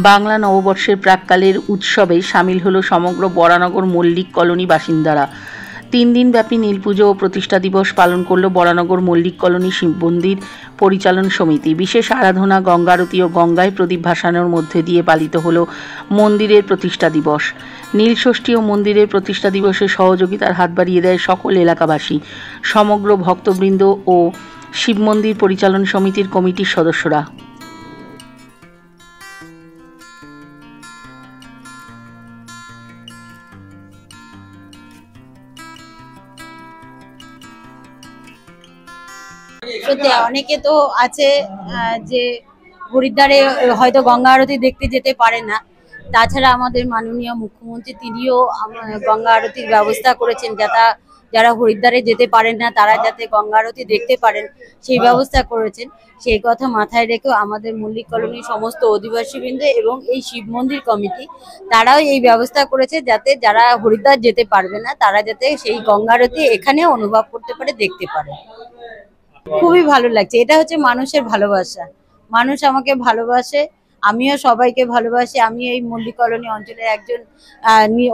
বাংলা নববর্ষের প্রাক্কালের উৎসবে সামিল হলো সমগ্র বরানগর মল্লিক কলোনি বাসিন্দারা। 3 দিনব্যাপী নীলপুজো ও প্রতিষ্ঠা দিবস পালন করল বরানগর মল্লিক কলোনি শিব মন্দির পরিচালন সমিতি। বিশেষ আরাধনা, গঙ্গারতি ও গঙ্গায় প্রদীপ ভাসানোর মধ্যে দিয়ে পালিত হলো মন্দিরের প্রতিষ্ঠা দিবস। নীলষষ্ঠী ও মন্দিরের প্রতিষ্ঠা দিবসে সহযোগিতার হাত বাড়িয়ে দেয় সকল এলাকাবাসী, সমগ্র ভক্তবৃন্দ ও শিব মন্দির পরিচালন সমিতির কমিটির সদস্যরা। সত্যি অনেকে তো আছে যে হরিদ্বারে হয়তো গঙ্গা আরতি দেখতে যেতে পারে না। তাছাড়া আমাদের মাননীয় মুখ্যমন্ত্রী তিনিও গঙ্গা আরতির ব্যবস্থা করেছেন, যারা হরিদ্বারে যেতে পারেন না তারা যাতে গঙ্গা আরতি দেখতে পারেন সেই ব্যবস্থা করেছেন। সেই কথা মাথায় রেখে আমাদের মল্লিক কলোনির সমস্ত অধিবাসীবৃন্দ এবং এই শিব মন্দির কমিটি তারাও এই ব্যবস্থা করেছে যাতে যারা হরিদ্বার যেতে পারবে না তারা যাতে সেই গঙ্গা আরতি এখানে অনুভব করতে পারে, দেখতে পারে। খুবই ভালো লাগছে। এটা হচ্ছে মানুষের ভালোবাসা। মানুষ আমাকে ভালোবাসে, আমিও সবাইকে ভালোবাসি। আমি এই মল্লিক কলোনি অঞ্চলের একজন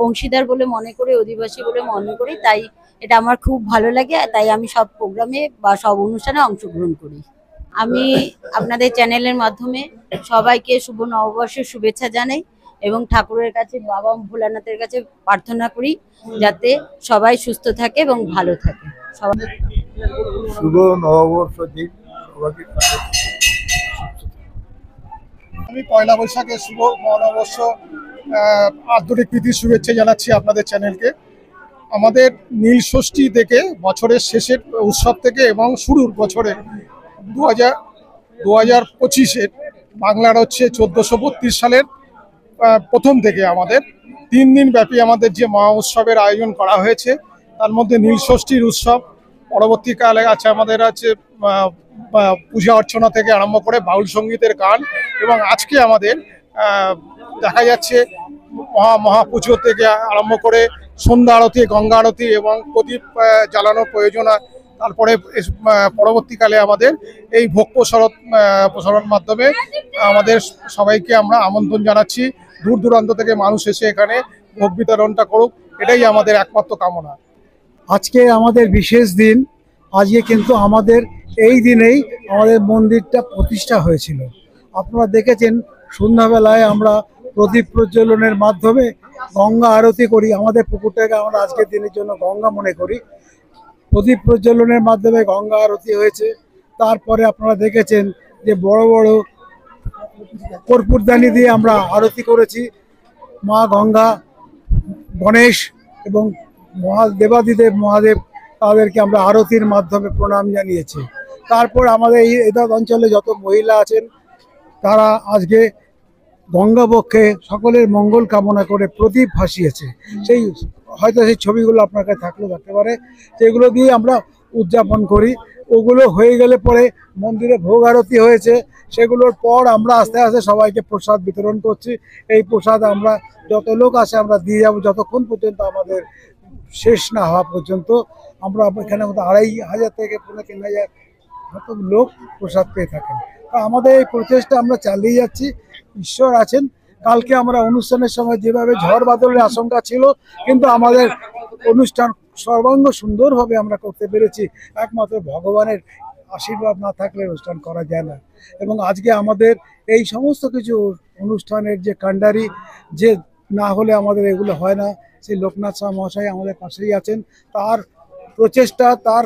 অংশীদার বলে মনে করি, অধিবাসী বলে মনে করি। তাই এটা আমার খুব ভালো লাগে, তাই আমি সব প্রোগ্রামে বা সব অনুষ্ঠানে অংশগ্রহণ করি। আমি আপনাদের চ্যানেলের মাধ্যমে সবাইকে শুভ নববর্ষের শুভেচ্ছা জানাই এবং ঠাকুরের কাছে, বাবা ভোলানাথের কাছে প্রার্থনা করি যাতে সবাই সুস্থ থাকে এবং ভালো থাকে। শুভ নববর্ষ দিন সবাইকে। আমি পয়লা বৈশাখের শুভ নববর্ষ আন্তরিক প্রীতির শুভেচ্ছা জানাচ্ছি আপনাদের চ্যানেলকে। আমাদের নীল ষষ্ঠী থেকে বছরের শেষের উৎসব থেকে এবং শুরুর বছরে 2025-এর বাংলার হচ্ছে 1432 সালের প্রথম থেকে আমাদের 3 দিন ব্যাপী আমাদের যে মহা উৎসবের আয়োজন করা হয়েছে, তার মধ্যে নীল ষষ্ঠীর উৎসব, পরবর্তীকালে আছে আমাদের আছে পূজা অর্চনা থেকে আরম্ভ করে বাউল সঙ্গীতের গান, এবং আজকে আমাদের দেখা যাচ্ছে মহাপুজো থেকে আরম্ভ করে সন্ধ্যা আরতি, গঙ্গা আরতি এবং প্রদীপ জ্বালানোর প্রয়োজন। তারপরে পরবর্তীকালে আমাদের এই ভোগ প্রসারণ মাধ্যমে আমাদের সবাইকে আমরা আমন্ত্রণ জানাচ্ছি, দূর দূরান্ত থেকে মানুষ এসে এখানে ভোগ বিতরণটা করুক, এটাই আমাদের একমাত্র কামনা। আজকে আমাদের বিশেষ দিন। আজকে কিন্তু আমাদের এই দিনেই আমাদের মন্দিরটা প্রতিষ্ঠা হয়েছিল। আপনারা দেখেছেন সন্ধ্যাবেলায় আমরা প্রদীপ প্রজ্বলনের মাধ্যমে গঙ্গা আরতি করি। আমাদের পুকুরটাকে আমরা আজকের দিনের জন্য গঙ্গা মনে করি। প্রদীপ প্রজ্বলনের মাধ্যমে গঙ্গা আরতি হয়েছে। তারপরে আপনারা দেখেছেন যে বড় বড় কর্পূরদানি দিয়ে আমরা আরতি করেছি। মা গঙ্গা, গণেশ এবং দেবাদিদেব মহাদেব তাদেরকে আমরা আরতির মাধ্যমে প্রণাম জানিয়েছি। তারপর আমাদের এই অঞ্চলে যত মহিলা আছেন তারা আজকে গঙ্গাবক্ষে সকলের মঙ্গল কামনা করে প্রদীপ ভাসিয়েছে। হয়তো সেই ছবিগুলো আপনার কাছে থাকলেও থাকতে পারে, সেগুলো দিয়ে আমরা উদযাপন করি। ওগুলো হয়ে গেলে পরে মন্দিরে ভোগ আরতি হয়েছে, সেগুলোর পর আমরা আস্তে আস্তে সবাইকে প্রসাদ বিতরণ করছি। এই প্রসাদ আমরা যত লোক আসে আমরা দিয়ে যাবো, যতক্ষণ পর্যন্ত আমাদের শেষ না হওয়া পর্যন্ত। আমরা এখানে 2500 থেকে 3000 লোক প্রসাদ পেয়ে থাকেন। তা আমাদের এই প্রচেষ্টা আমরা চালিয়ে যাচ্ছি, ঈশ্বর আছেন। কালকে আমরা অনুষ্ঠানের সময় যেভাবে ঝড় বাদলের আশঙ্কা ছিল, কিন্তু আমাদের অনুষ্ঠান সর্বাঙ্গ সুন্দরভাবে আমরা করতে পেরেছি। একমাত্র ভগবানের আশীর্বাদ না থাকলে অনুষ্ঠান করা যায় না। এবং আজকে আমাদের এই সমস্ত কিছু অনুষ্ঠানের যে কাণ্ডারি, যে না হলে আমাদের এগুলো হয় না, সেই লোকনাথ শাহ মহাশয় আমাদের পাশেই আছেন। তার প্রচেষ্টা, তার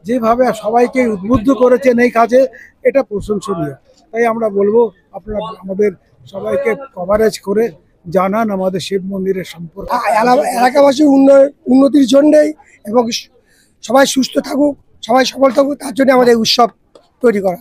যেভাবে সবাইকে উদ্বুদ্ধ করেছেন এই কাজে, এটা প্রশংসনীয়। তাই আমরা বলবো আপনারা আমাদের সবাইকে কভারেজ করে জানান আমাদের শিব মন্দিরের সম্পর্কে। এলাকাবাসীর উন্নতির জন্যেই এবং সবাই সুস্থ থাকুক, সবাই সফল থাকুক, তার জন্য আমাদের উৎসব তৈরি করা।